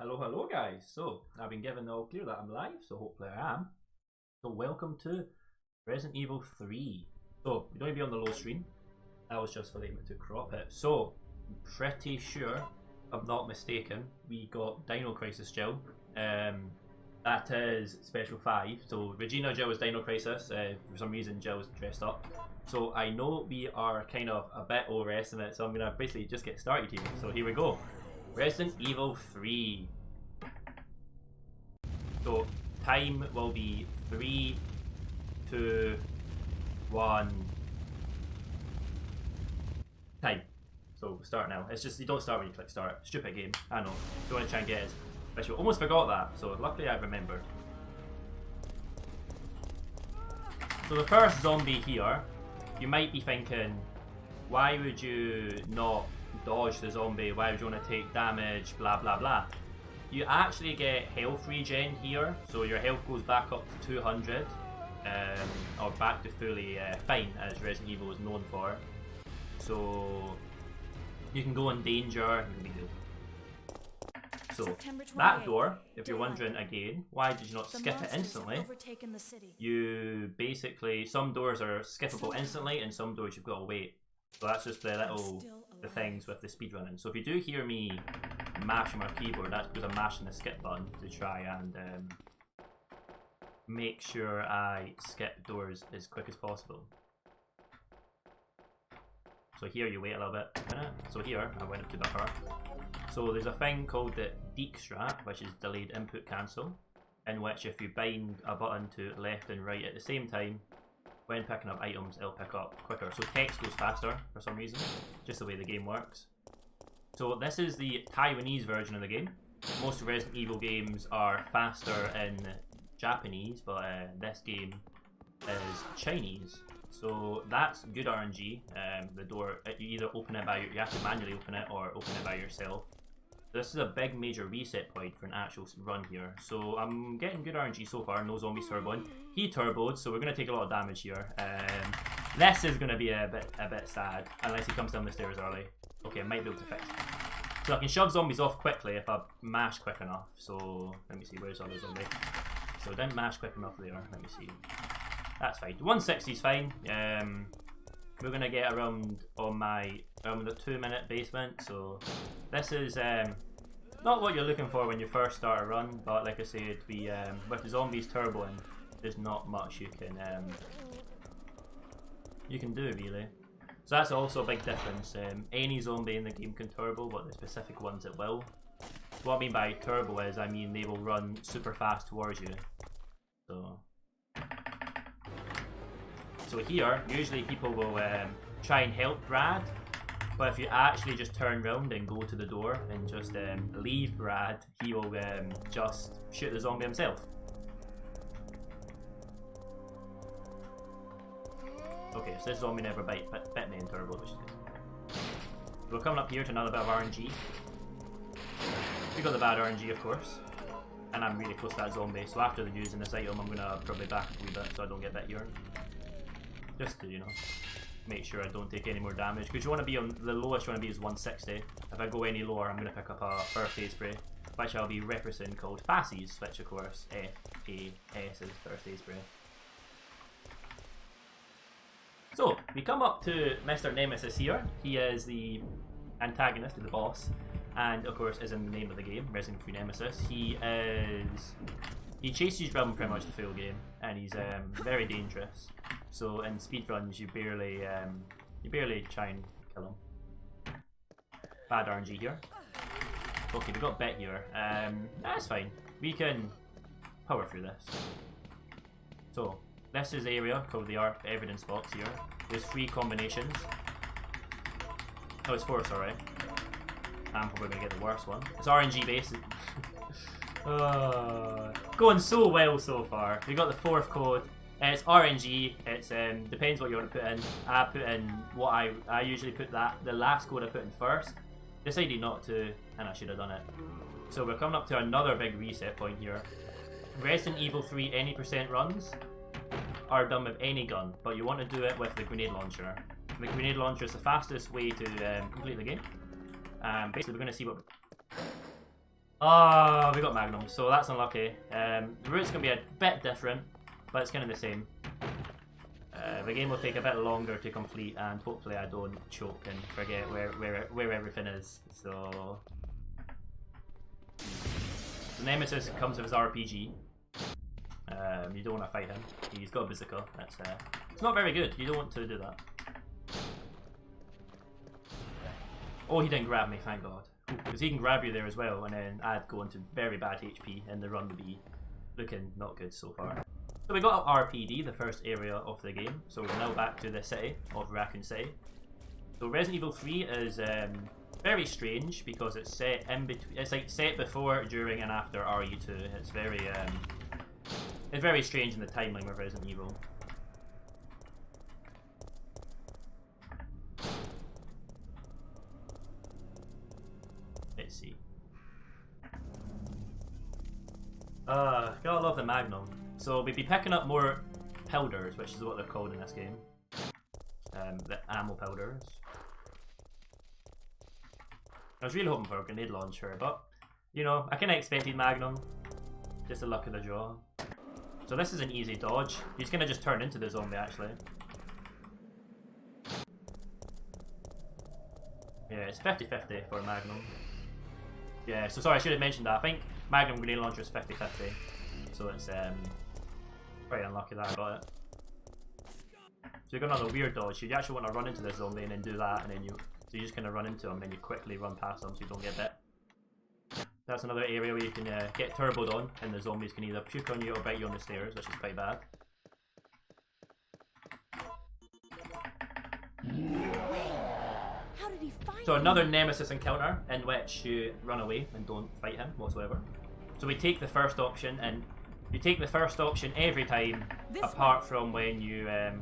Hello guys. So, I've been given the all clear that I'm live, so hopefully I am. So welcome to Resident Evil 3. So, we don't need to be on the low screen. That was just for them to crop it. So, I'm pretty sure, if I'm not mistaken, we got Dino Crisis Jill. That is Special 5. So, Regina Jill is Dino Crisis. For some reason, Jill's dressed up. So, I know we are kind of a bit overestimate, so I'm going to basically just get started here. So, here we go. Resident Evil 3. So time will be 3, 2, 1. Time. So we'll start now. It's just you don't start when you click start. Stupid game. I know. Don't want to try and get it. But you almost forgot that. So luckily I remembered. So the first zombie here, you might be thinking, why would you not dodge the zombie? Why would you want to take damage? Blah blah blah. You actually get health regen here, so your health goes back up to 200, or back to fully fine, as Resident Evil is known for. So you can go in danger. You can be good. So that door, if you're wondering again, why did you not skip it instantly? You basically, some doors are skippable instantly, and some doors you've got to wait. So that's just the things with the speedrunning. So if you do hear me mashing my keyboard, that's because I'm mashing the skip button to try and make sure I skip doors as quick as possible. So here you wait a little bit. So here, I went up to buffer. So there's a thing called the Deke strat, which is delayed input cancel, in which if you bind a button to left and right at the same time, when picking up items, it'll pick up quicker. So text goes faster for some reason, just the way the game works. So this is the Taiwanese version of the game. Most Resident Evil games are faster in Japanese, but this game is Chinese. So that's good RNG. The door, you either open it you have to manually open it or open it by yourself. This is a big major reset point for an actual run here. So I'm getting good RNG so far, no zombies turboing. He turboed, so we're going to take a lot of damage here. This is going to be a bit sad, unless he comes down the stairs early. Okay, I might be able to fix it. So I can shove zombies off quickly if I mash quick enough. So let me see, where's the other zombie? So I didn't mash quick enough there, let me see. That's fine, 160 is fine. We're going to get around on around the 2-minute basement. So this is not what you're looking for when you first start a run, but like I said, with the zombies turboing, there's not much you can do really. So that's also a big difference. Any zombie in the game can turbo, but the specific ones it will. What I mean by turbo is, I mean they will run super fast towards you. So here, usually people will try and help Brad, but if you actually just turn around and go to the door and just leave Brad, he will just shoot the zombie himself. Okay, so this zombie never bit me in turbo, which is good. We're coming up here to another bit of RNG. We got the bad RNG, of course, and I'm really close to that zombie. So after using this item, I'm gonna probably back a wee bit so I don't get bit here. Just to, you know, make sure I don't take any more damage. Because you want to be on the lowest you want to be is 160. If I go any lower, I'm going to pick up a first aid spray, which I'll be referencing called Fassies, which of course F-A-S is first aid spray. So we come up to Mr. Nemesis here. He is the antagonist of the boss, and of course is in the name of the game, Resident Evil Nemesis. He chases around pretty much the full game, and he's very dangerous. So in speedruns, you barely try and kill him. Bad RNG here. Okay, we got bit here. That's fine. We can power through this. So this is the area called the evidence box here. There's 3 combinations. Oh, it's 4, sorry. I'm probably gonna get the worst one. It's RNG based. Going so well so far. We got the 4th code. It's RNG. It's depends what you want to put in. I put in what I usually put the last code I put in first. Decided not to, and I should have done it. So we're coming up to another big reset point here. Resident Evil 3 any percent runs are done with any gun, but you want to do it with the grenade launcher. The grenade launcher is the fastest way to complete the game. Basically, we're going to see what Oh, we got Magnum, so that's unlucky. The route's going to be a bit different, but it's kind of the same. The game will take a bit longer to complete, and hopefully I don't choke and forget where everything is. So Nemesis comes with his RPG. You don't want to fight him. He's got a bazooka. It's not very good. You don't want to do that. Oh, he didn't grab me, thank God. Because he can grab you there as well, and then I'd go into very bad HP, and the run would be looking not good so far. So we got RPD, the first area of the game. So we're now back to the city of Raccoon City. So Resident Evil 3 is very strange because it's set in between. It's like set before, during, and after RE2. It's very strange in the timeline of Resident Evil. Let's see. Gotta love the Magnum. So we'll be picking up more powders, which is what they're called in this game. The ammo powders. I was really hoping for a grenade launcher, but you know, I kinda expected Magnum. Just the luck of the draw. So this is an easy dodge. He's gonna just turn into the zombie actually. Yeah, it's 50-50 for Magnum. Yeah, so sorry, I should have mentioned that. I think Magnum grenade launcher is 50-50. So it's pretty unlucky that I got it. So you got another weird dodge. You actually want to run into the zombie and then do that, and then you just kind of run into him and then you quickly run past him so you don't get bit. That's another area where you can get turboed on, and the zombies can either puke on you or bite you on the stairs, which is quite bad. How did he find So another Nemesis encounter in which you run away and don't fight him whatsoever. So we take the first option, and you take the first option every time, apart from when you at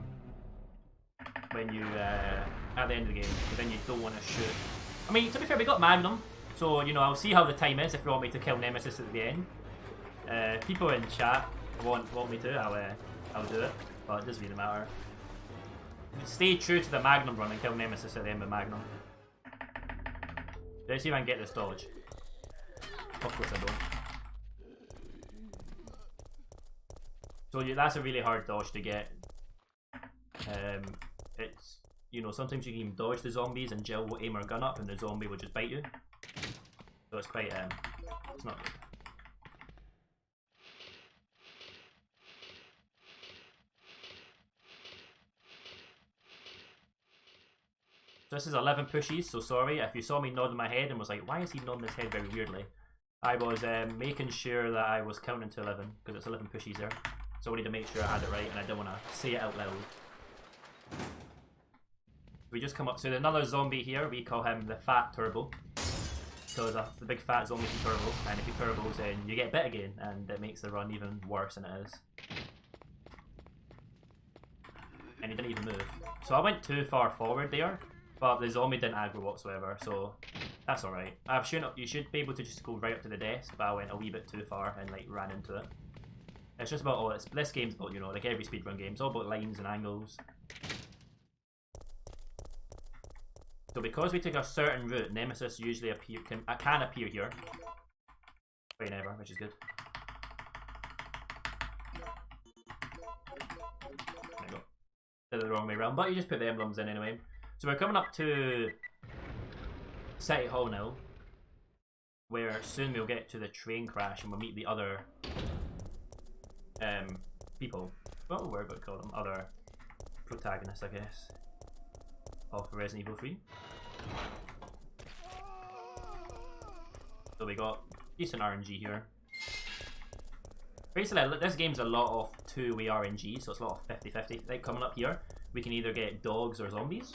the end of the game, but then you don't want to shoot. I mean, to be fair, we got Magnum, so you know, I'll see how the time is if you want me to kill Nemesis at the end. People in chat want me to, I'll do it, but it doesn't really matter. Stay true to the Magnum run and kill Nemesis at the end of Magnum. Let's see if I can get this dodge. Of course I don't. So yeah, that's a really hard dodge to get. It's, you know, sometimes you can dodge the zombies and Jill will aim her gun up and the zombie will just bite you. So it's quite, it's not good. So this is 11 pushes, so sorry if you saw me nodding my head and was like, why is he nodding his head very weirdly? I was making sure that I was counting to 11, because it's 11 pushes there. So I wanted to make sure I had it right, and I didn't want to say it out loud. We just come up to another zombie here. We call him the Fat Turbo, because the big fat zombie can turbo, and if he turbos, then you get bit again, and it makes the run even worse than it is. And he didn't even move. So I went too far forward there, but the zombie didn't aggro whatsoever, so that's alright. You should be able to just go right up to the desk, but I went a wee bit too far and like ran into it. It's just about this game's about, you know, like every speedrun game, it's all about lines and angles. So because we took a certain route, Nemesis usually can appear here. But never, which is good. There you go. Did it the wrong way around, but you just put the emblems in anyway. So we're coming up to City Hall now, where soon we'll get to the train crash and we'll meet the other people. What we're going to call them? Other protagonists, I guess, of Resident Evil 3. So we got decent RNG here. Basically, this game's a lot of two-way RNG, so it's a lot of 50-50. Like coming up here, we can either get dogs or zombies.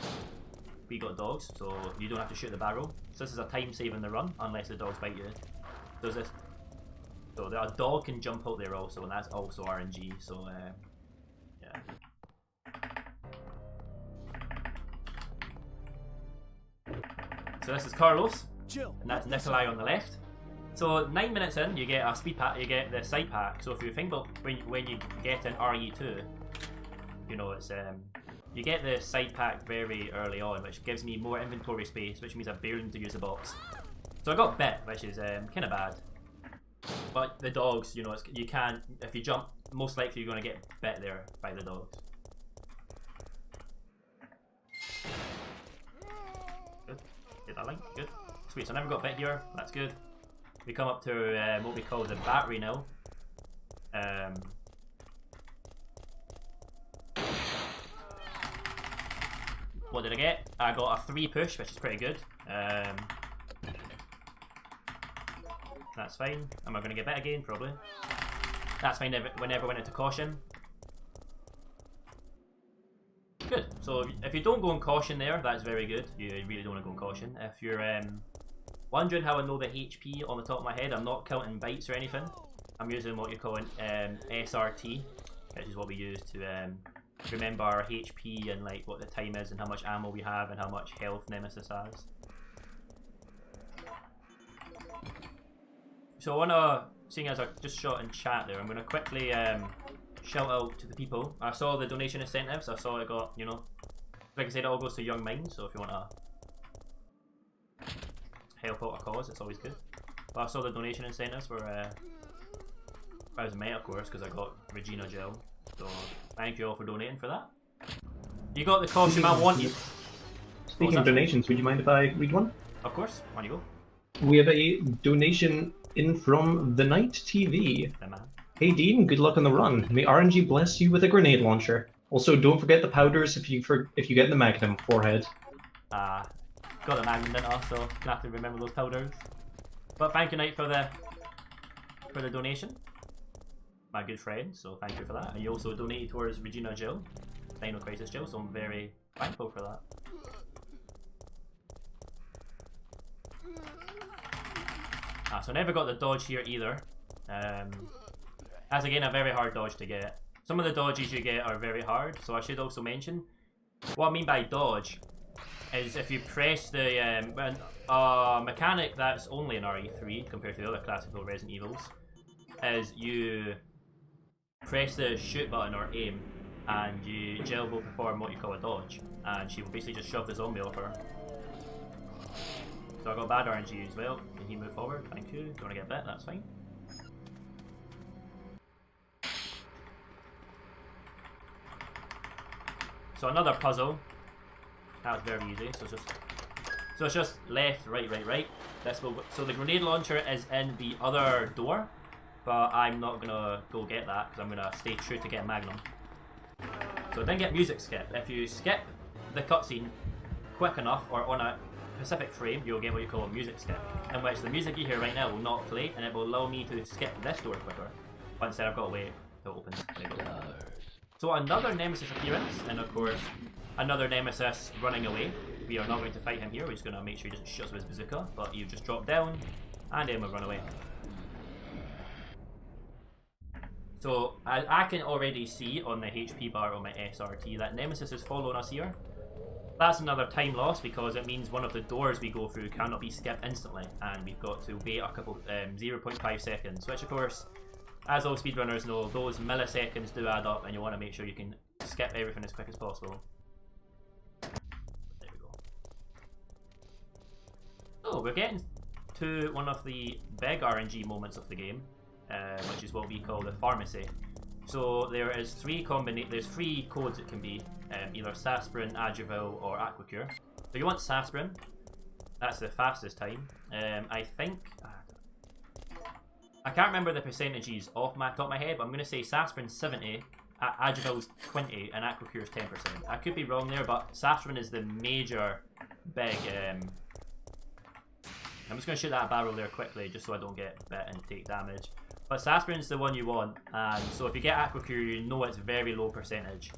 We got dogs, so you don't have to shoot the barrel. So this is a time save in the run, unless the dogs bite you. So a dog can jump out there also, and that's also RNG, so yeah. So this is Carlos, and that's Nikolai on the left. So 9 minutes in, you get a speed pack, you get the side pack. So if you think about when you get an RE2, you know, it's you get the side pack very early on, which gives me more inventory space, which means I barely need to use the box. So I got bit, which is kind of bad. But the dogs, you know, you can't, if you jump, most likely you're going to get bit there by the dogs. Good. Get that link. Good. Sweet. So I never got bit here. That's good. We come up to what we call the battery now. What did I get? I got a 3 push, which is pretty good. That's fine. Am I going to get bit again? Probably. That's fine. We never went into caution. Good. So if you don't go in caution there, that's very good. You really don't want to go in caution. If you're wondering how I know the HP on the top of my head, I'm not counting bites or anything. I'm using what you're calling SRT, which is what we use to remember our HP and like what the time is and how much ammo we have and how much health Nemesis has. So I wanna, seeing as I just shot in chat there, I'm gonna quickly shout out to the people. I saw the donation incentives. I saw it got, you know, like I said, it all goes to young minds. So if you wanna help out a cause, it's always good. But I saw the donation incentives for I was meta course because I got Regina Gel. So thank you all for donating for that. You got the costume I wanted. Speaking of donations, would you mind if I read one? Of course. On you go. We have a donation in from The Night TV. Yeah, man. Hey Dean, good luck on the run. May RNG bless you with a grenade launcher. Also, don't forget the powders if you get the Magnum forehead. Got the Magnum, didn't I? So gonna have to remember those powders. But thank you, Knight, for the donation. My good friend, so thank you for that. And you also donated towards Regina Jill, Dino Crisis Jill, so I'm very thankful for that. So I never got the dodge here either. As again, a very hard dodge to get. Some of the dodges you get are very hard, so I should also mention, what I mean by dodge is if you press the mechanic that's only in RE3 compared to the other classical Resident Evils, is you press the shoot button or aim and Jill will perform what you call a dodge, and she will basically just shove the zombie off her. So I got bad RNG as well. Can he move forward? Thank you. If you want to get bit, that's fine. So another puzzle. That was very easy. So it's just left, right, right, right. So the grenade launcher is in the other door, but I'm not gonna go get that because I'm gonna stay true to get Magnum. So then get music skip. If you skip the cutscene quick enough or on a specific frame, you'll get what you call a music skip, in which the music you hear right now will not play, and it will allow me to skip this door quicker. But instead I've got to wait till it opens. There you go. So another Nemesis appearance, and of course another Nemesis running away. We are not going to fight him here, we're just going to make sure he doesn't shoot us with his bazooka, but you just drop down and then we'll run away. So I can already see on the HP bar on my SRT that Nemesis is following us here. That's another time loss because it means one of the doors we go through cannot be skipped instantly, and we've got to wait a couple 0.5 seconds, which of course, as all speedrunners know, those milliseconds do add up, and you want to make sure you can skip everything as quick as possible. There we go. So we're getting to one of the big RNG moments of the game, which is what we call the pharmacy. So there is there's three codes it can be, either Sasprin, Adjuvil, or Aquacure. So you want Sasprin, that's the fastest time. I think, I can't remember the percentages off my top of my head, but I'm going to say Sasprin 70, Adjuvil's 20, and Aquacure's 10%. I could be wrong there, but Sasprin is the major big. I'm just going to shoot that barrel there quickly, just so I don't get bit and take damage. But Sasprin's the one you want, and so if you get Aquacure, you know it's very low percentage.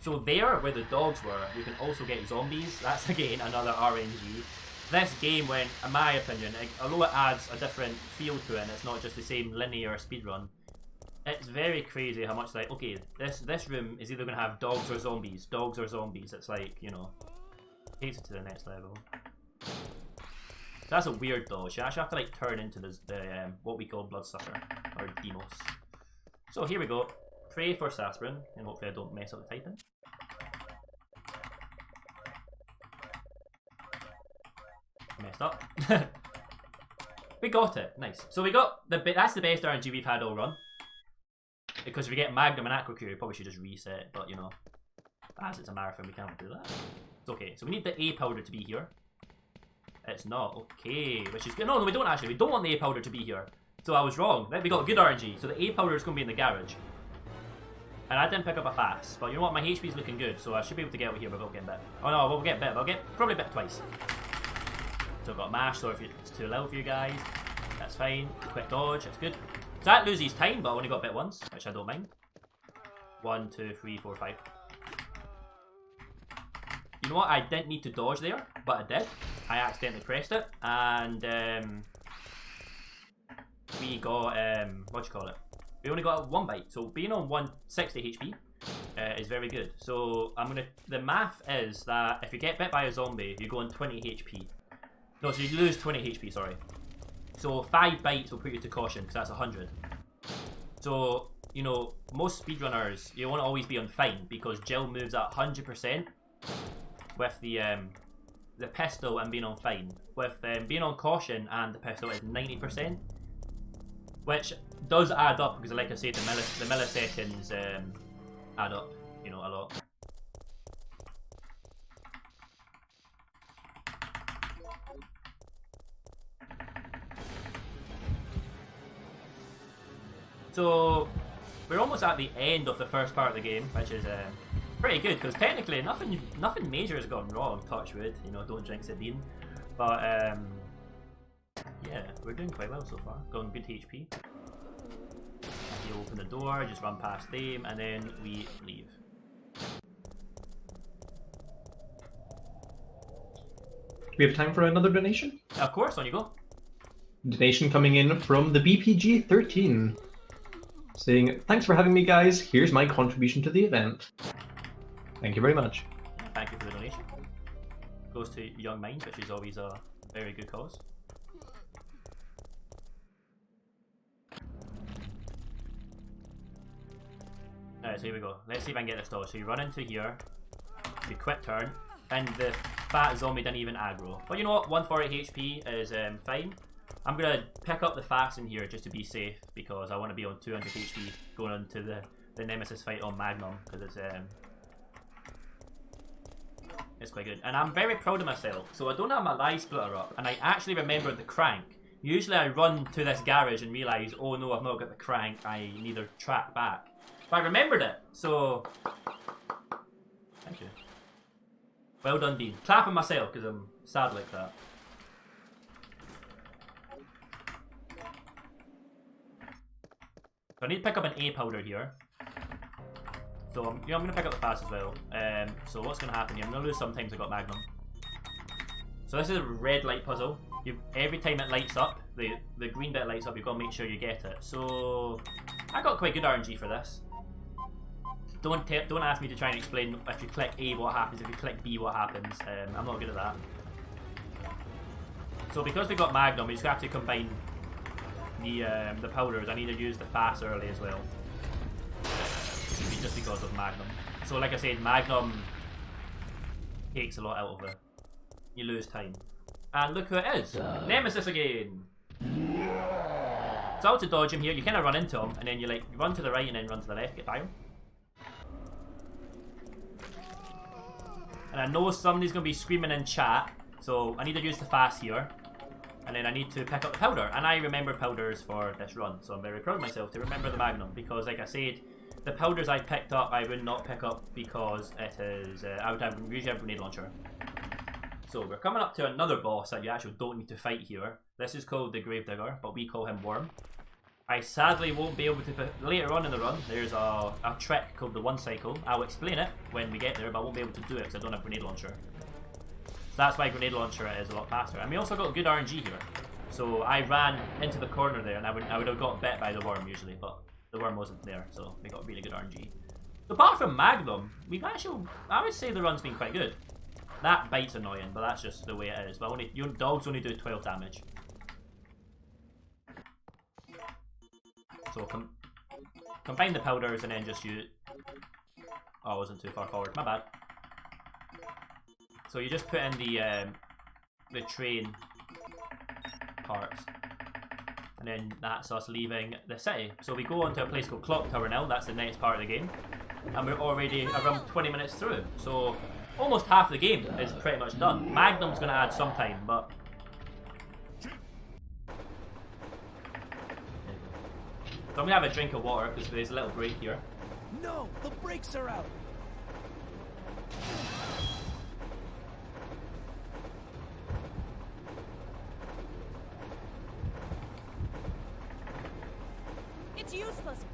So there, where the dogs were, you can also get zombies. That's again another RNG. This game, when, in my opinion, although it adds a different feel to it, and it's not just the same linear speedrun, it's very crazy how much like, okay, this room is either going to have dogs or zombies. Dogs or zombies. It's like, you know, takes it to the next level. So that's a weird dodge. You actually have to like turn into the what we call Bloodsucker, or Demos. So here we go. Pray for Sasprin, and hopefully I don't mess up the typing. Messed up. We got it. Nice. So we got that's the best RNG we've had all run. Because if we get Magnum and Aqua Cure, we probably should just reset. But you know, as it's a marathon, we can't do that. It's okay. So we need the A powder to be here. It's not. Okay. Which is good. No, we don't actually. We don't want the A powder to be here. So I was wrong. Then we got good RNG. So the A powder is going to be in the garage. And I didn't pick up a fast. But you know what? My HP is looking good. So I should be able to get over here without getting bit. Oh no, we'll get bit. I'll get probably bit twice. So I've got mash. So if it's too low for you guys, that's fine. Quick dodge. That's good. So that loses time, but I only got bit once, which I don't mind. 1, 2, 3, 4, 5. You know what? I didn't need to dodge there, but I did. I accidentally pressed it, and we got what do you call it? We only got 1 bite, so being on 160 HP is very good. So the math is that if you get bit by a zombie, you go on 20 HP. No, so you lose 20 HP. Sorry. So 5 bites will put you to caution because that's 100. So you know most speedrunners, you want to always be on fine because Jill moves at 100% with the pistol and being on fine. With being on caution and the pistol is 90%. Which does add up because, like I said, the milliseconds add up, you know, a lot. So we're almost at the end of the first part of the game, which is pretty good because technically nothing major has gone wrong. Touch wood, you know, don't jinx it, Dean. But yeah, we're doing quite well so far. Going good HP. You open the door, just run past them, and then we leave. We have time for another donation? Of course, on you go. Donation coming in from the BPG13. Saying, thanks for having me guys, here's my contribution to the event. Thank you very much. Thank you for the donation. Goes to Young Minds, which is always a very good cause. Alright, so here we go. Let's see if I can get this dodge. So you run into here, you quick turn, and the fat zombie didn't even aggro. But you know what? 140 HP is fine. I'm gonna pick up the fast in here just to be safe because I want to be on 200 HP going into the Nemesis fight on Magnum because it's quite good. And I'm very proud of myself. So I don't have my live splitter up, and I actually remembered the crank. Usually I run to this garage and realise, oh no, I've not got the crank. I need to track back. But I remembered it, so thank you. Well done, Dean. Clapping myself because I'm sad like that. So I need to pick up an A powder here. So I'm going to pick up the fast as well. So what's going to happen here? I'm going to lose sometimes I got Magnum. So this is a red light puzzle. Every time it lights up, the green bit lights up, you've got to make sure you get it. So I got quite good RNG for this. Don't ask me to try and explain if you click A what happens, if you click B what happens. I'm not good at that. So because we got Magnum, we just have to combine the powders. I need to use the fast early as well. Just because of Magnum. So like I said, Magnum takes a lot out of it. You lose time. And look who it is! Nemesis again! So how to dodge him here, you kind of run into him and then you run to the right and then run to the left, get by him. And I know somebody's going to be screaming in chat, so I need to use the fast here. And then I need to pick up the powder. And I remember powders for this run, so I'm very proud of myself to remember the Magnum. Because like I said, the powders I picked up, I would not pick up because it is, I would usually have a grenade launcher. So we're coming up to another boss that you actually don't need to fight here. This is called the Gravedigger, but we call him Worm. I sadly won't be able to put, later on in the run, there's a trick called the one cycle. I'll explain it when we get there, but I won't be able to do it because I don't have grenade launcher. So that's why grenade launcher is a lot faster. And we also got good RNG here. So I ran into the corner there and I would have got bit by the worm usually, but the worm wasn't there, so we got really good RNG. So apart from Magnum, we've actually, I would say the run's been quite good. That bite's annoying, but that's just the way it is. But your dogs only do 12 damage. So combine the powders and then just use... Oh, I wasn't too far forward, my bad. So you just put in the train parts. And then that's us leaving the city. So we go on to a place called Clock Tower now, that's the next part of the game. And we're already around 20 minutes through. So almost half the game is pretty much done. Magnum's going to add some time, but... So I'm going to have a drink of water because there's a little break here. No, the brakes are out. It's useless.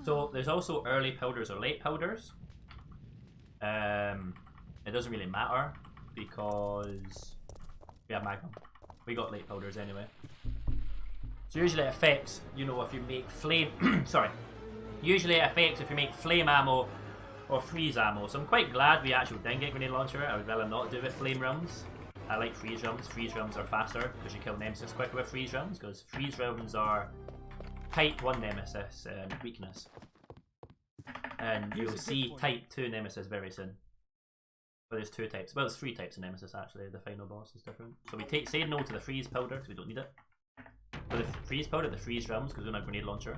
So there's also early powders or late powders. It doesn't really matter because we have Magnum. We got late powders anyway. So usually it affects, you know, if you make flame... sorry. Usually it affects if you make flame ammo or freeze ammo. So I'm quite glad we actually didn't get grenade launcher. I would rather not do it with flame rounds. I like freeze rounds. Freeze rounds are faster because you kill Nemesis quicker with freeze rounds because freeze rounds are type 1 Nemesis weakness. And you'll see type 2 Nemesis very soon. Well, there's 2 types. Well, there's 3 types of Nemesis actually. The final boss is different. So we say no to the freeze powder because we don't need it. But the freeze powder, the freeze rounds because we don't have grenade launcher.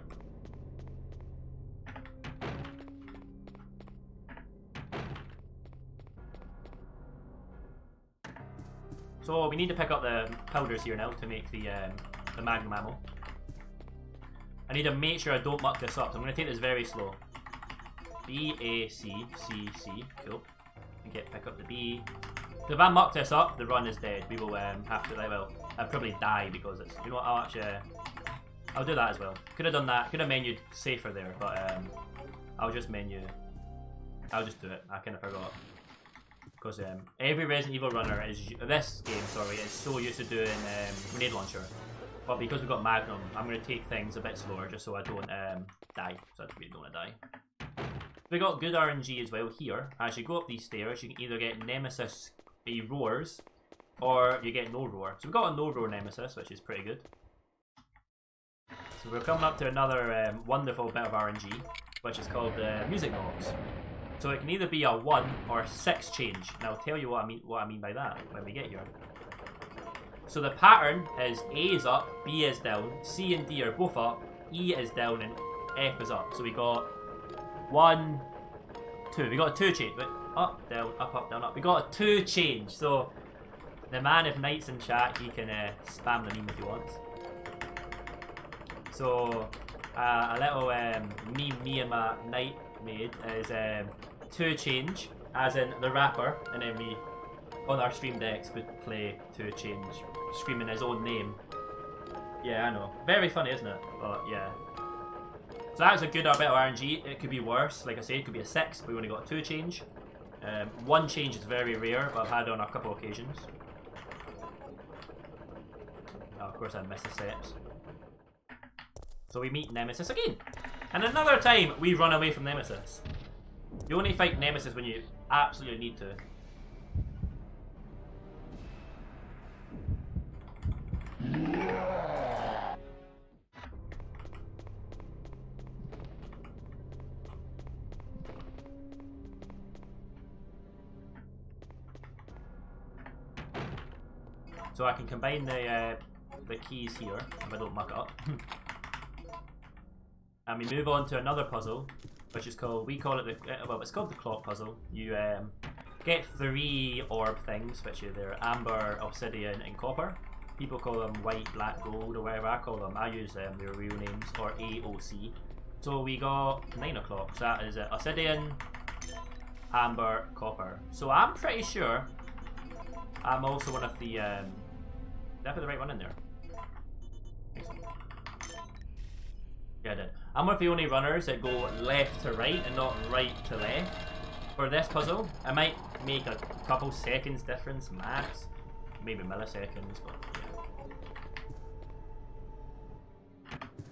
So we need to pick up the powders here now to make the Magnum ammo. I need to make sure I don't muck this up, so I'm going to take this very slow. B, A, C, C, C, cool. And pick up the B. So if I muck this up, the run is dead. We will have to, well, I'll probably die because it's, you know what, I'll do that as well. Could have done that, could have menued safer there, but I'll just do it, I kind of forgot. Because every Resident Evil runner is, this game, sorry, is so used to doing grenade launcher. But because we've got Magnum, I'm going to take things a bit slower just so I don't die. So I really don't want to die. We got good RNG as well here. As you go up these stairs, you can either get Nemesis roars, or you get no roar. So we've got a no roar Nemesis, which is pretty good. So we're coming up to another wonderful bit of RNG, which is called the music box. So it can either be a 1 or 6 change. And I'll tell you what I mean by that when we get here. So the pattern is A is up, B is down, C and D are both up, E is down, and F is up. So we got 1, 2. We got a 2 change. Up, down, up, down, up. We got a 2 change. So the man of Knights in chat, he can spam the meme if he wants. So a little meme me and my knight made is 2 change, as in the rapper, and then we on our stream decks would play 2 change, screaming his own name. Yeah, I know. Very funny, isn't it? But yeah. So that's a good bit of RNG. It could be worse. Like I say, it could be a 6, but we only got a 2 change. 1 change is very rare, but I've had it on a couple occasions. Oh, of course I missed the steps. So we meet Nemesis again. And another time we run away from Nemesis. You only fight Nemesis when you absolutely need to. So I can combine the keys here if I don't muck it up. And we move on to another puzzle, which is called, we call it the, well, it's called the clock puzzle. You get 3 orb things, which are they're amber, obsidian, and copper. People call them white, black, gold, or whatever I call them. I use their real names, or AOC. So we got 9 o'clock, so that is obsidian, amber, copper. So I'm pretty sure I'm also one of the, did I put the right one in there? Yeah, I did. I'm one of the only runners that go left to right and not right to left. For this puzzle, I might make a couple seconds difference max. Maybe milliseconds, but yeah.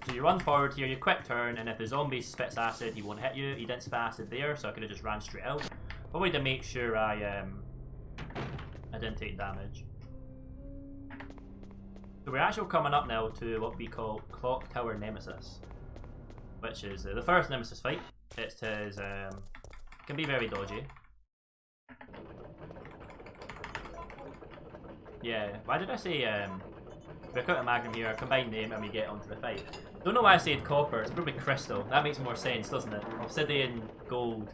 So you run forward here, you quick turn, and if the zombie spits acid, he won't hit you. He didn't spit acid there, so I could have just ran straight out. Probably to make sure I didn't take damage. So we're actually coming up now to what we call Clock Tower Nemesis, which is the first Nemesis fight. It says can be very dodgy. Yeah, why did I say break out a magnum here, combine them, and we get onto the fight? Don't know why I said copper, it's probably crystal. That makes more sense, doesn't it? Obsidian, gold,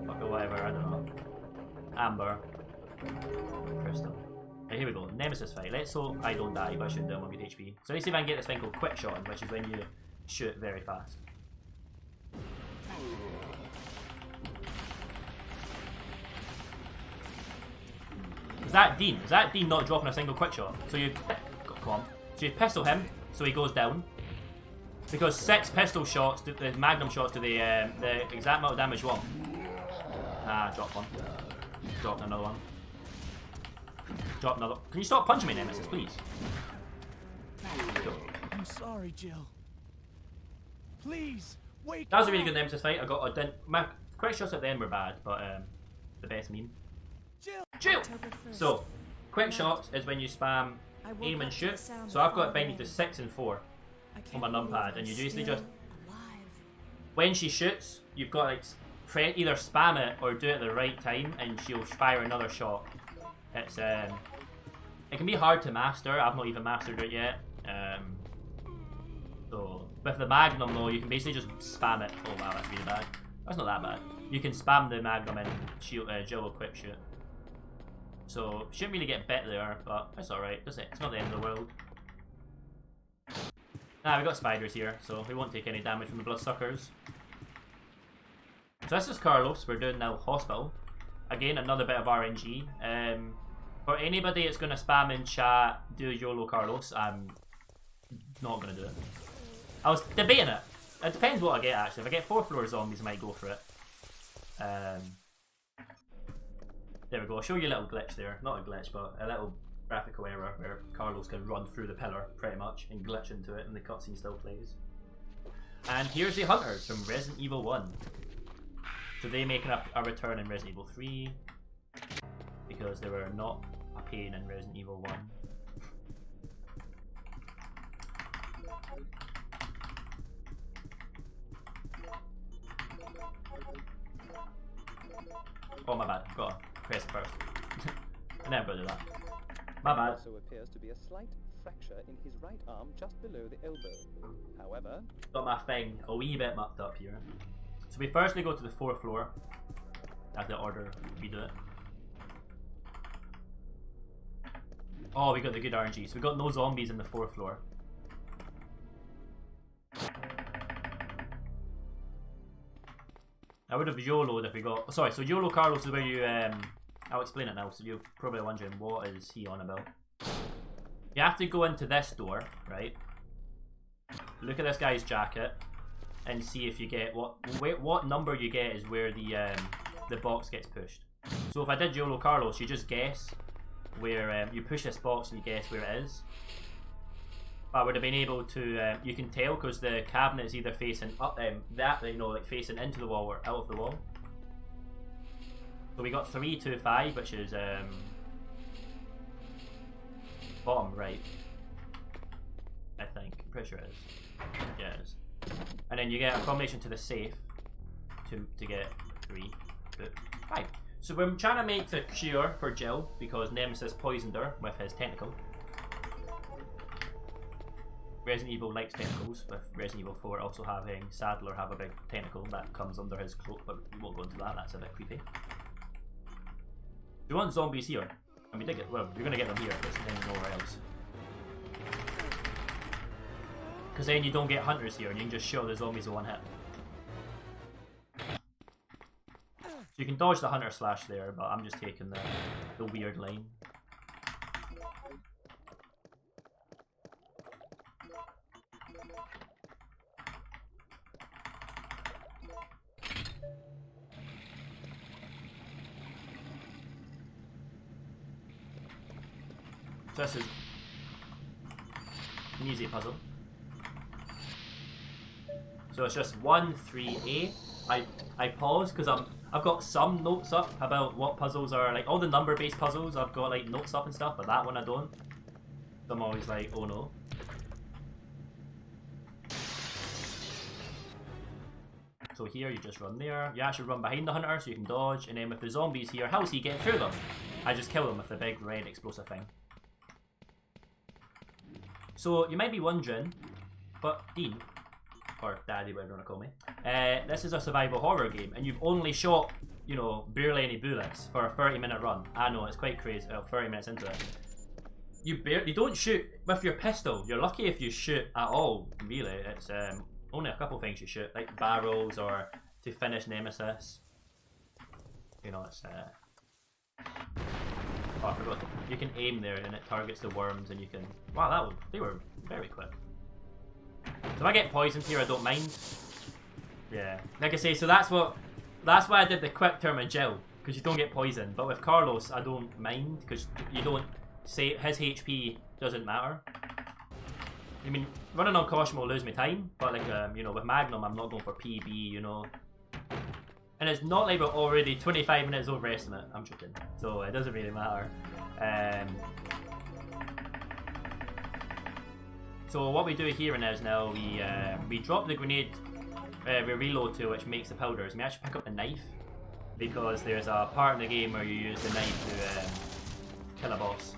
fuck or whatever, I don't know. Amber, crystal. Okay, here we go, Nemesis fight. Let's hope I don't die, but I shouldn't do 1 good HP. So let's see if I can get this thing called quick shot, which is when you shoot very fast. Is that Dean? Is that Dean not dropping a single quick shot? So you come on. So you pistol him, so he goes down. Because 6 pistol shots, the magnum shots, do the exact amount of damage you want. Ah, dropped one. Dropped another one. Dropped another. Can you stop punching me, Nemesis, please? Go. I'm sorry, Jill. Please, wait. That was a really good Nemesis fight. I got my quick shots at the end were bad, but the best meme. Jill! So, quick shots is when you spam aim and shoot. So I've got it binding to 6 and 4 on my numpad, and you basically just when she shoots, you've got like either spam it or do it at the right time, and she'll fire another shot. It's it can be hard to master. I've not even mastered it yet. So with the magnum though, you can basically just spam it. Oh wow, that's really bad. That's not that bad. You can spam the magnum and Jill will quick shoot. So shouldn't really get bit there, but it's alright. It's not the end of the world. We got spiders here, so we won't take any damage from the bloodsuckers. So this is Carlos. We're doing now hospital. Again, another bit of RNG. For anybody that's going to spam in chat, do YOLO Carlos. I'm not going to do it. I was debating it. It depends what I get actually. If I get 4th floor zombies, I might go for it. There we go. I'll show you a little glitch there. Not a glitch, but a little graphical error where Carlos can run through the pillar pretty much and glitch into it, and the cutscene still plays. And here's the hunters from Resident Evil 1. So they making a return in Resident Evil 3 because they were not a pain in Resident Evil 1. Oh my bad, gotta press it first. I never gotta do that. My bad. Also appears to be a slight fracture in his right arm just below the elbow. However, got my thing a wee bit mucked up here. So we firstly go to the 4th floor. That's the order we do it. Oh, we got the good RNG. So we got no zombies in the 4th floor. I would have YOLO'd if we got... Sorry, so YOLO Carlos is where you... I'll explain it now, so you're probably wondering what is he on about. You have to go into this door, right? Look at this guy's jacket and see if you get... What number you get is where the box gets pushed. So if I did YOLO Carlos, you just guess where... you push this box and you guess where it is. I would have been able to, you can tell because the cabinet is either facing up, like facing into the wall or out of the wall. So we got 3, 2, 5, which is bottom right. I think, I'm pretty sure it is. Yeah, it is. And then you get a combination to the safe to get 3, 2, 5. So we're trying to make the cure for Jill because Nemesis poisoned her with his tentacle. Resident Evil likes tentacles, with Resident Evil 4 also having Sadler have a big tentacle that comes under his cloak, but we won't go into that, that's a bit creepy. We want zombies here, and we did get, well, you're going to get them here, but then nowhere else. Because then you don't get hunters here, and you can just show the zombies in one hit. So you can dodge the hunter slash there, but I'm just taking the weird line. So this is an easy puzzle. So it's just 1, 3, A. I pause because I've got some notes up about what puzzles are like. All the number-based puzzles I've got like notes up and stuff, but that one I don't. So I'm always like, oh no. So here you just run there. You actually run behind the hunter so you can dodge, and then with the zombies here, how's he getting through them? I just kill them with the big red explosive thing. So you might be wondering, but Dean, or Daddy, whatever you want to call me, this is a survival horror game, and you've only shot, you know, barely any bullets for a 30-minute run. I know, it's quite crazy, 30 minutes into it. You don't shoot with your pistol. You're lucky if you shoot at all, really. It's only a couple things you shoot, like barrels or to finish Nemesis. You know, it's oh, I forgot. You can aim there and it targets the worms, and you can. Wow, they were very quick. So if I get poisoned here, I don't mind. Yeah, like I say, so that's why I did the quick term of Jill, because you don't get poisoned. But with Carlos, I don't mind because you don't say his HP doesn't matter. I mean, running on caution will lose me time, but like you know, with Magnum, I'm not going for PB, you know. And it's not like we're already 25 minutes over estimate. I'm joking, so it doesn't really matter. So what we do here and now, we drop the grenade, we reload to, which makes the powders. We actually pick up the knife because there's a part in the game where you use the knife to kill a boss.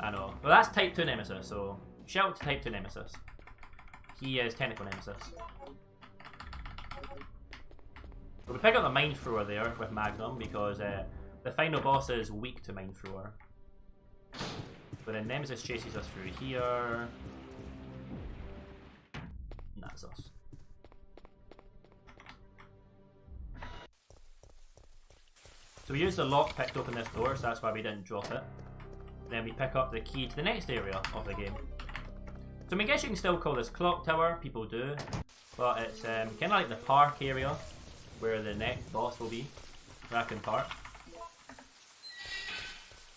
I know. Well, that's Type 2 Nemesis, so shout out to Type 2 Nemesis. He is technical Nemesis. So we pick up the mine thrower there with Magnum because the final boss is weak to mine thrower. But then Nemesis chases us through here. And that's us. So we used the lockpick to open this door, so that's why we didn't drop it. Then we pick up the key to the next area of the game. So I guess you can still call this Clock Tower, people do. But it's kind of like the park area where the next boss will be. Raccoon Park.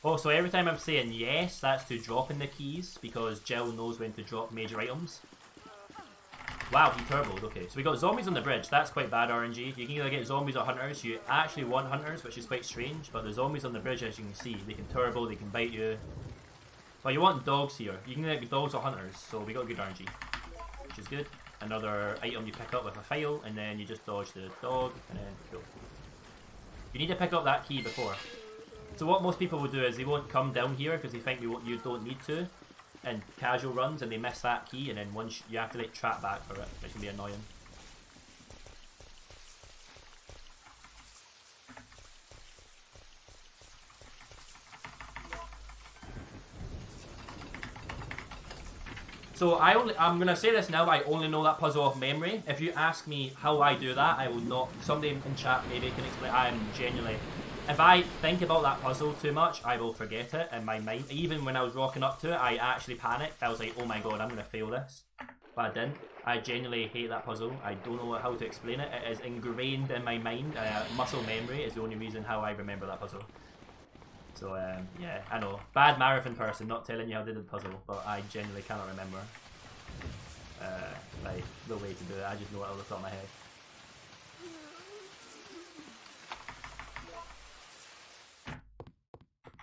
Also, every time I'm saying yes, that's to drop in the keys, because Jill knows when to drop major items. Wow, he turboed. Okay, so we got zombies on the bridge. That's quite bad RNG. You can either get zombies or hunters. You actually want hunters, which is quite strange, but the zombies on the bridge, as you can see, they can turbo, they can bite you. But you want dogs here. You can get dogs or hunters, so we got good RNG, which is good. Another item you pick up with a file, and then you just dodge the dog, and then go. You need to pick up that key before. So what most people will do is they won't come down here because they think you don't need to, and casual runs, and they miss that key, and then once you have to like trap back for it, which can be annoying. So I'm gonna say this now, I only know that puzzle off memory. If you ask me how I do that, I will not. Somebody in chat maybe can explain. I'm genuinely, if I think about that puzzle too much, I will forget it in my mind. Even when I was rocking up to it, I actually panicked. I was like, oh my god, I'm gonna fail this. But I didn't. I genuinely hate that puzzle. I don't know how to explain it. It is ingrained in my mind. Muscle memory is the only reason how I remember that puzzle. So yeah, I know. Bad marathon person, not telling you how to do the puzzle, but I genuinely cannot remember like the way to do it. I just know it off the top of my head.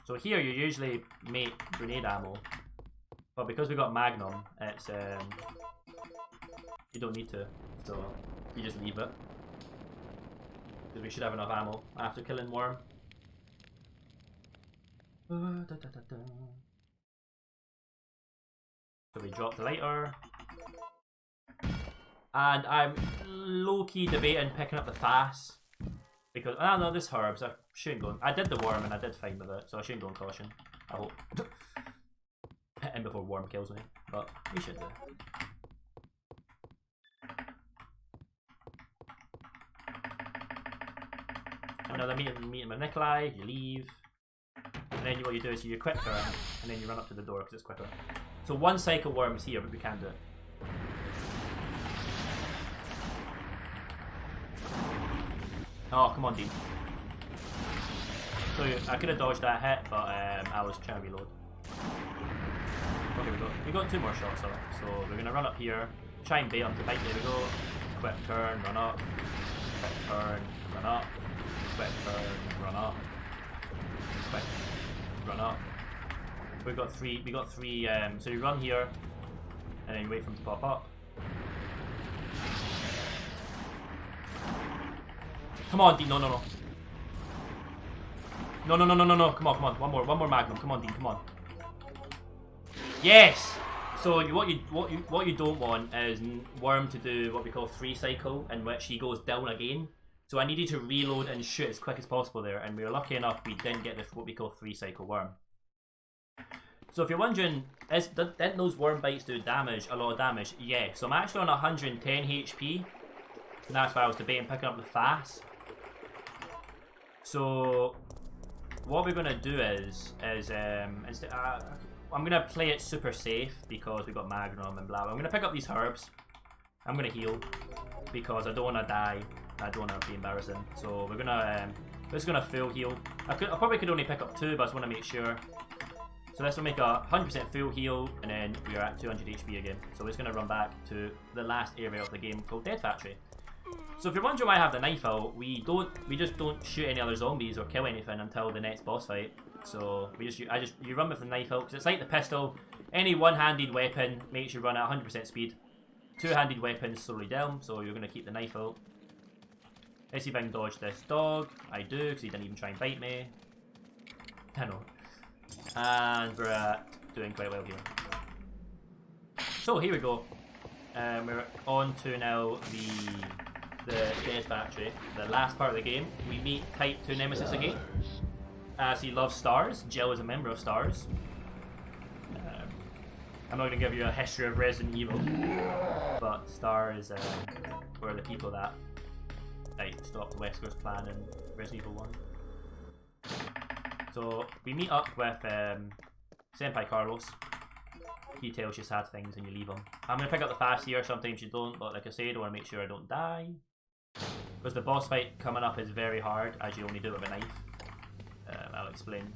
So here you usually make grenade ammo, but because we got Magnum, it's you don't need to, so you just leave it. Because we should have enough ammo after killing Worm. So we drop the lighter. And I'm low-key debating picking up the FAS. Because, I don't know, there's herbs. I shouldn't go. I did the worm and I did fine with it, so I shouldn't go on caution. I hope. Hit him before worm kills me, but we should do. Another meeting with Nikolai, you leave. And then what you do is you quick turn, and then you run up to the door because it's quicker. So one cycle worm's here, but we can do it. Oh, come on, Dean. So I could have dodged that hit, but I was trying to reload. Okay, we got 2 more shots of it. So we're gonna run up here, try and bait him to bite. There we go. Quick turn, run up. Quick turn, run up. Quick turn, run up. Quick. Run up. We got three. So you run here, and then you wait for him to pop up. Come on, Dean. No. No. Come on. One more Magnum. Come on, Dean. Come on. Yes. So what you don't want is Worm to do what we call 3 cycle, in which he goes down again. So I needed to reload and shoot as quick as possible there, and we were lucky enough we didn't get what we call 3 cycle Worm. So if you're wondering, didn't those worm bites do damage, a lot of damage? Yeah, so I'm actually on 110 HP, and that's why I was debating picking up the fast. So what we're gonna do is instead, I'm gonna play it super safe because we got Magnum and blah blah. I'm gonna pick up these herbs. I'm gonna heal because I don't wanna die. I don't wanna be embarrassing. So we're just gonna full heal. I probably could only pick up 2, but I just wanna make sure. So this will make a 100% full heal, and then we are at 200 HP again. So we're just gonna run back to the last area of the game called Dead Factory. So if you're wondering why I have the knife out, we just don't shoot any other zombies or kill anything until the next boss fight. So you run with the knife out because it's like the pistol. Any one-handed weapon makes you run at 100% speed. Two-handed weapons slowly down, so you're gonna keep the knife out. Let's see if I can dodge this dog. I do because he didn't even try and bite me. I know. And we're doing quite well here. So here we go. We're on to now the Dead Factory, the last part of the game. We meet Type 2 Nemesis again, as he loves stars. Jill is a member of stars. I'm not going to give you a history of Resident Evil, but stars were the people that stopped Wesker's plan in Resident Evil 1. So we meet up with Senpai Carlos. He tells you sad things and you leave him. I'm going to pick up the fast here, sometimes you don't, but like I said, I want to make sure I don't die. Because the boss fight coming up is very hard, as you only do it with a knife. I'll explain.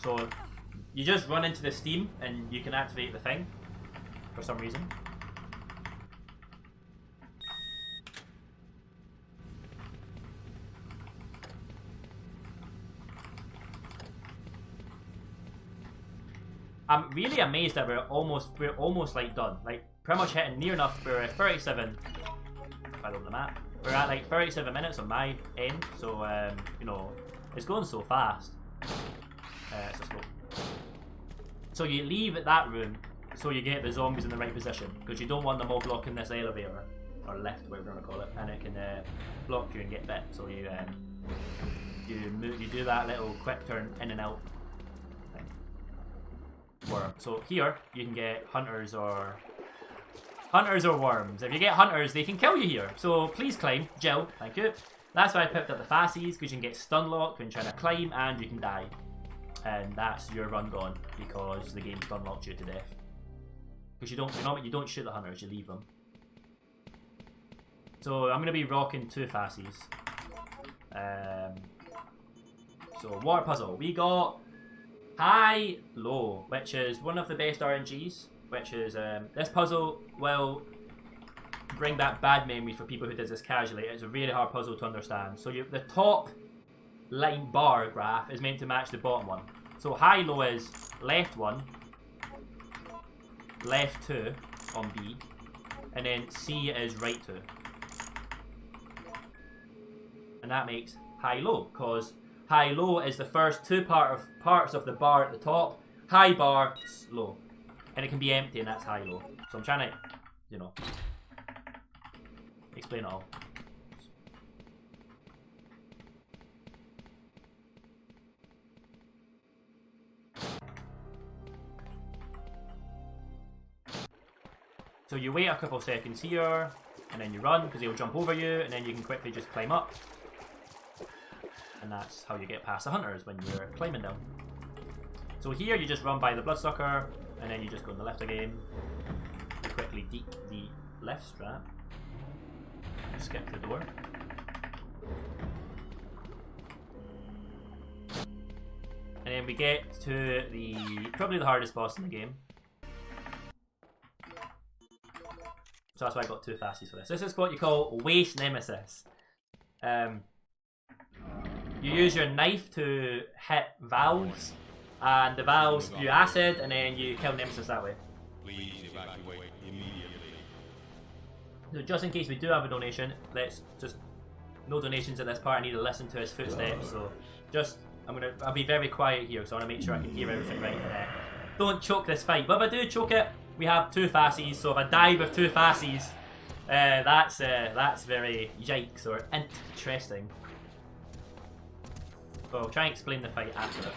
So you just run into the steam and you can activate the thing for some reason. I'm really amazed that we're almost like done. Like pretty much hitting near enough. We're at 37. If I look at the map, we're at like 37 minutes on my end. So you know, it's going so fast. So slow. So you leave at that room so you get the zombies in the right position, because you don't want them all blocking this elevator or lift, whatever you want to call it, and it can block you and get bit. So you do that little quick turn in and out. Worm. So here you can get hunters or worms. If you get hunters, they can kill you here. So please climb, Jill. Thank you. That's why I picked up the fasties, because you can get stun locked when trying to climb and you can die. And that's your run gone because the game stun locked you to death. Because you don't shoot the hunters, you leave them. So I'm gonna be rocking 2 fasties. So water puzzle. We got high, low, which is one of the best RNGs, which is, this puzzle will bring back bad memories for people who did this casually. It's a really hard puzzle to understand. So the top line bar graph is meant to match the bottom one. So high, low is left 1, left 2 on B, and then C is right 2. And that makes high, low, because high low is the first 2 parts of the bar at the top. High bar, low. And it can be empty and that's high low. So I'm trying to, you know, explain it all. So you wait a couple seconds here, and then you run, because he'll jump over you, and then you can quickly just climb up. And that's how you get past the hunters when you're climbing down. So here you just run by the bloodsucker, and then you just go on the left again. You quickly deke the left strap. You skip the door. And then we get to probably the hardest boss in the game. So that's why I got 2 fasties for this. This is what you call Waste Nemesis. You use your knife to hit valves, and the valves spew acid, and then you kill Nemesis that way. Please evacuate immediately. So just in case we do have a donation, let's just... No donations at this part, I need to listen to his footsteps, so just I'll be very quiet here, so I want to make sure I can hear everything right. Don't choke this fight. But if I do choke it, we have 2 facies. So if I die with 2 facies, that's very yikes or interesting. So I'll try and explain the fight after it.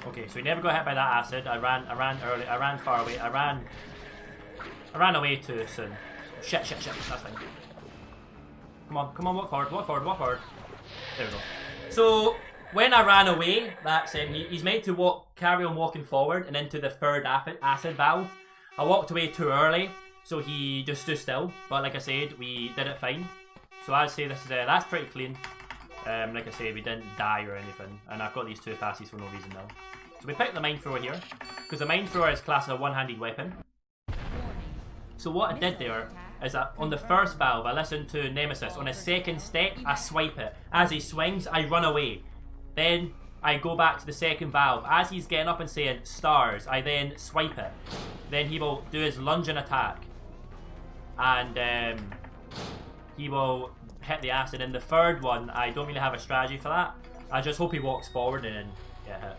Okay, so we never got hit by that acid. I ran early. I ran far away. I ran away too soon. Shit. That's fine. Come on, walk forward. There we go. So when I ran away, that's he's meant to carry on walking forward and into the 3rd acid valve. I walked away too early, so he just stood still. But like I said, we did it fine. So I'd say this is that's pretty clean. Like I said, we didn't die or anything, and I've got these 2 facies for no reason now. So we picked the mine thrower here, because the mine thrower is classed as a one-handed weapon. So what I did there is that on the 1st valve, I listened to Nemesis. On his 2nd step, I swipe it. As he swings, I run away. Then I go back to the 2nd valve. As he's getting up and saying stars, I then swipe it. Then he will do his lunge and attack, and he will hit the acid. In the 3rd one, I don't really have a strategy for that. I just hope he walks forward and then get hit.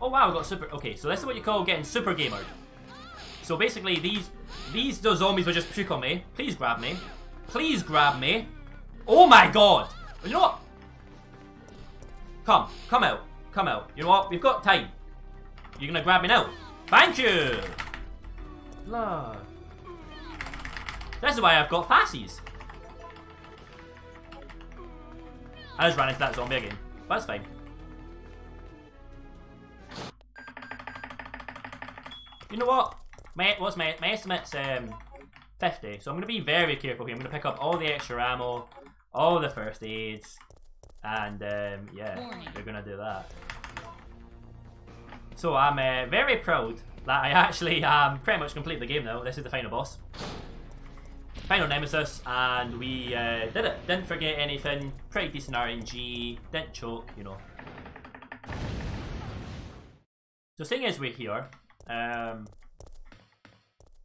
Oh wow, I got super. Okay, so this is what you call getting super gamered. So basically, these zombies will just puke on me. Please grab me. Please grab me. Oh my god! You know what? Come out. You know what? We've got time. You're gonna grab me now. Thank you. Lord. This is why I've got facies. I just ran into that zombie again, but that's fine. You know what? My estimate's 50, so I'm going to be very careful here. I'm going to pick up all the extra ammo, all the first aids, and yeah, we're going to do that. So I'm very proud that I actually pretty much complete the game now. This is the final boss. Final Nemesis, and we did it. Didn't forget anything. Pretty decent RNG. Didn't choke, you know. So seeing as we're here,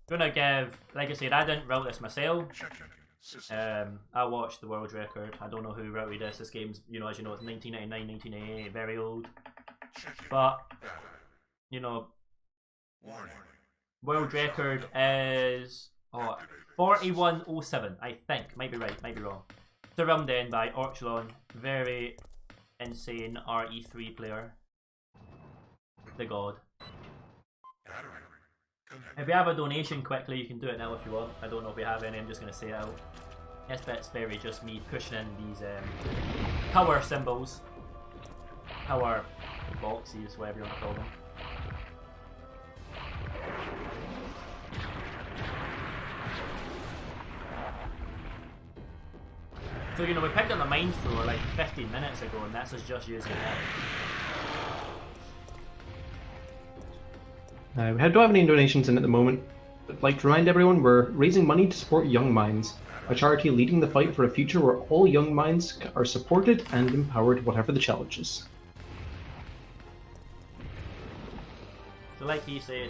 gonna give, like I said, I didn't route this myself. I watched the world record. I don't know who routed this. This game's, you know, as you know, it's 1999, 1988, very old. But, you know, world record is 4107, I think. Might be right, might be wrong. Surrounded in by Orchelon, very insane RE3 player. The god. If we have a donation quickly, you can do it now if you want. I don't know if we have any, I'm just going to say it out. This bit's very just me pushing in these power symbols. Power boxes, whatever you want to call them. So, you know, we picked up the mine thrower like 15 minutes ago, and that's us just using it. We don't have any donations in at the moment, but I'd like to remind everyone we're raising money to support Young Minds, a charity leading the fight for a future where all young minds are supported and empowered, whatever the challenges. So like he said,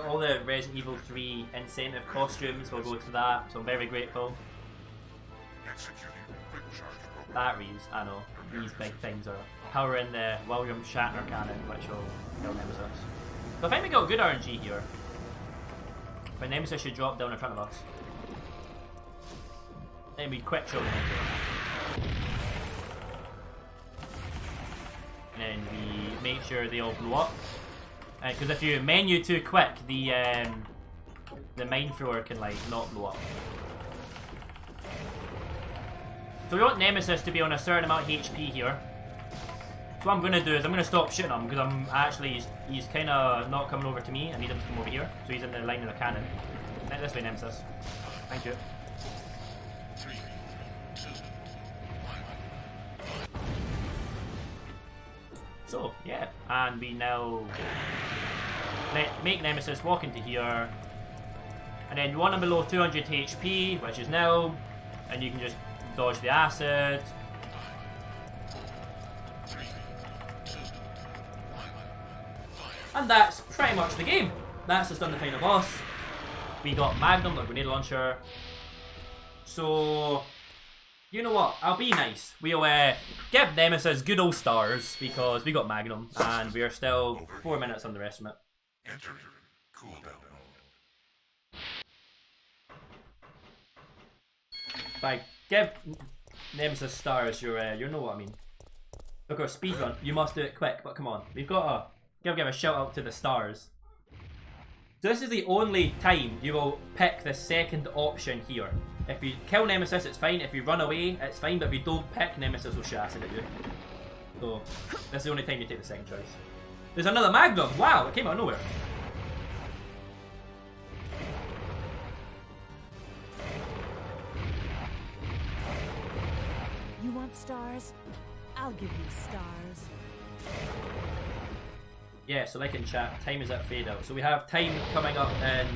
all the Resident Evil 3 incentive costumes will go to that, so I'm very grateful. Batteries, I know, these big things are powering the William Shatner cannon, which will kill Nemesis. So I think we got good RNG here. But Nemesis should drop down in front of us. Then we quick shot him. And then we make sure they all blow up. Because if you menu too quick, the mine thrower can like not blow up. So we want Nemesis to be on a certain amount of HP here. So what I'm going to do is I'm going to stop shooting him because I'm actually, he's kind of not coming over to me. I need him to come over here. So he's in the line of the cannon. This way, Nemesis. Thank you. So, yeah, and we now make Nemesis walk into here, and then you want him below 200 HP, which is nil, and you can just dodge the acid. And that's pretty much the game. That's just done the final boss. We got Magnum, the grenade launcher. So, you know what? I'll be nice. We'll give Nemesis good old stars because we got Magnum and we are still 4 minutes underestimate. Enter cooldown mode. Like, give Nemesis stars, you know what I mean. Look, our speedrun, you must do it quick, but come on. We've got to give a shout out to the stars. So this is the only time you will pick the second option here. If you kill Nemesis, it's fine. If you run away, it's fine. But if you don't pick, Nemesis will shoot acid at you. So this is the only time you take the second choice. There's another Magnum! Wow, it came out of nowhere. You want stars? I'll give you stars. Yeah, so like in chat, time is at fade out. So we have time coming up in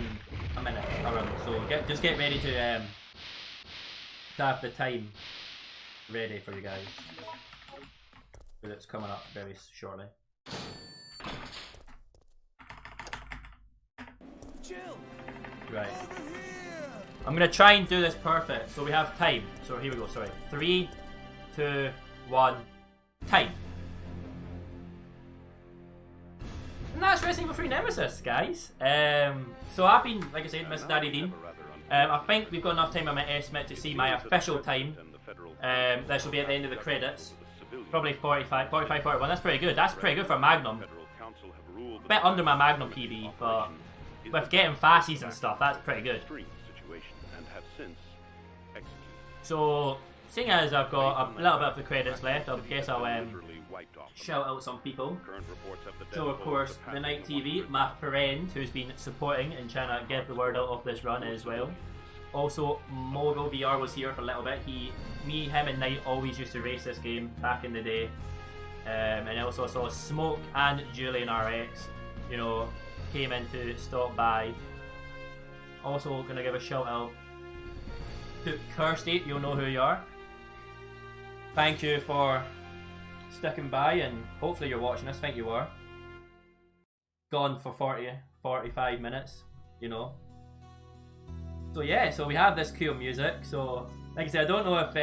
a minute around. So just get ready to have the time ready for you guys. Because it's coming up very shortly. Jill, Right. over here! I'm gonna try and do this perfect. So we have time. So here we go, sorry. 3, 2, 1, time. And that's Resident Evil 3 Nemesis, guys. So I've been, like I said, MrDaddyDean. I think we've got enough time on my estimate to see my official time. This will be at the end of the credits. Probably 45, 41. That's pretty good. That's pretty good for a Magnum. A bit under my Magnum PB, but with getting facies and stuff, that's pretty good. So, seeing as I've got a little bit of the credits left, I guess I'll shout out some people. So of course, the Night TV, my friend who's been supporting and trying to get the word out of this run as well. Also, Mogo VR was here for a little bit. Him and Knight always used to race this game back in the day. And I also saw Smoke and Julian RX, you know, came in to stop by. Also gonna give a shout out to Kirsty, you'll know who you are. Thank you for sticking by, and hopefully you're watching this. Think you are. Gone for 45 minutes, you know. So yeah, so we have this cool music. So like I said, I don't know if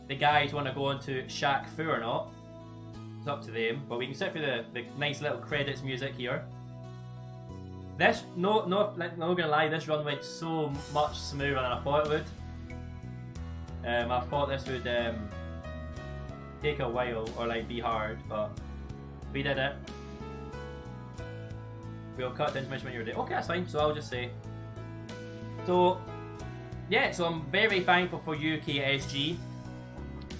the guys want to go into Shaq Fu or not. It's up to them, but we can sit through the nice little credits music here. This, not gonna lie, this run went so much smoother than I thought it would. I thought this would take a while or like be hard, but we did it. We'll cut the information when you're ready. Okay, that's fine. So I'll just say. So yeah, so I'm very thankful for UKSG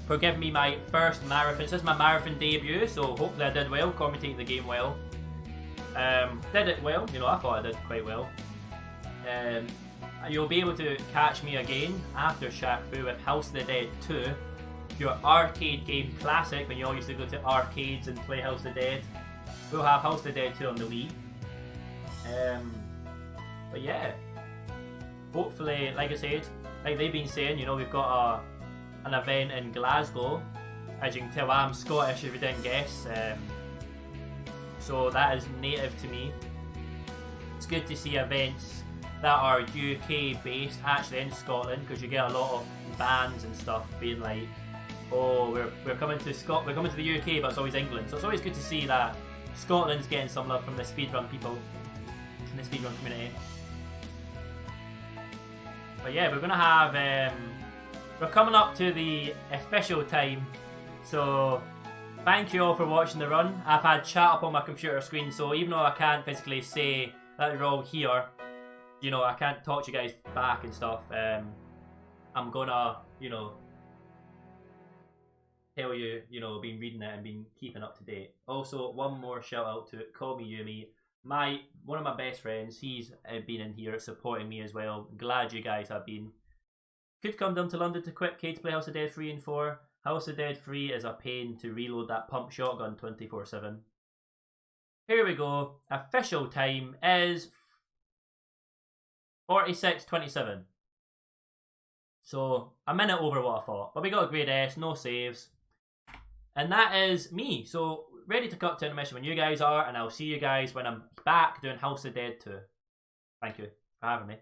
for giving me my first marathon. This is my marathon debut, so hopefully I did well, commentating the game well. Did it well, you know, I thought I did quite well. You'll be able to catch me again after Shaq Fu with House of the Dead 2, your arcade game classic when you all used to go to arcades and play House of the Dead. We'll have House of the Dead 2 on the Wii. But yeah, hopefully, like I said, like they've been saying, you know, we've got an event in Glasgow. As you can tell, I'm Scottish if you didn't guess. So that is native to me. It's good to see events that are UK based actually in Scotland, because you get a lot of bands and stuff being like, oh, we're coming to we're coming to the UK, but it's always England. So it's always good to see that Scotland's getting some love from the speedrun people in the speedrun community. But yeah, we're gonna have we're coming up to the official time, so thank you all for watching the run. I've had chat up on my computer screen, so even though I can't physically say that you're all here, you know, I can't talk to you guys back and stuff. I'm gonna, you know, tell you, you know, been reading it and been keeping up to date. Also, one more shout out to Call Me Yumi, one of my best friends. He's been in here supporting me as well. Glad you guys have been. Could come down to London to Quick K to play House of Dead 3 and 4. House of Dead 3 is a pain to reload that pump shotgun 24/7. Here we go. Official time is 46:27. So a minute over what I thought. But we got a grade S, no saves. And that is me. So ready to cut to intermission when you guys are, and I'll see you guys when I'm back doing House of Dead 2. Thank you for having me.